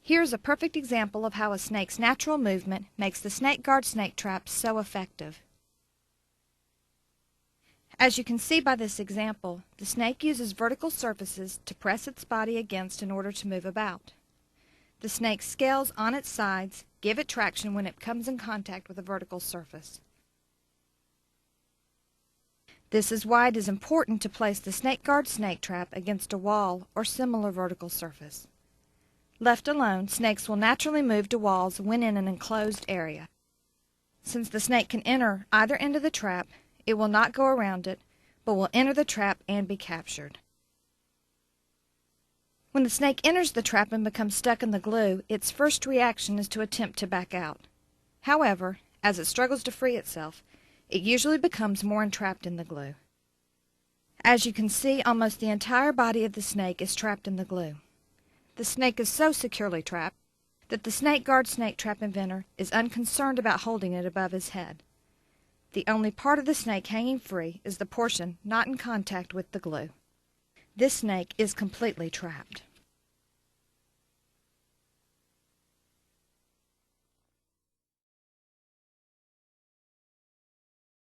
Here's a perfect example of how a snake's natural movement makes the snake guard snake trap so effective. As you can see by this example, the snake uses vertical surfaces to press its body against in order to move about. The snake's scales on its sides give it traction when it comes in contact with a vertical surface. This is why it is important to place the snake guard snake trap against a wall or similar vertical surface. Left alone, snakes will naturally move to walls when in an enclosed area. Since the snake can enter either end of the trap, it will not go around it, but will enter the trap and be captured. When the snake enters the trap and becomes stuck in the glue, its first reaction is to attempt to back out. However, as it struggles to free itself, it usually becomes more entrapped in the glue. As you can see, almost the entire body of the snake is trapped in the glue. The snake is so securely trapped that the snake guard snake trap inventor is unconcerned about holding it above his head. The only part of the snake hanging free is the portion not in contact with the glue. This snake is completely trapped.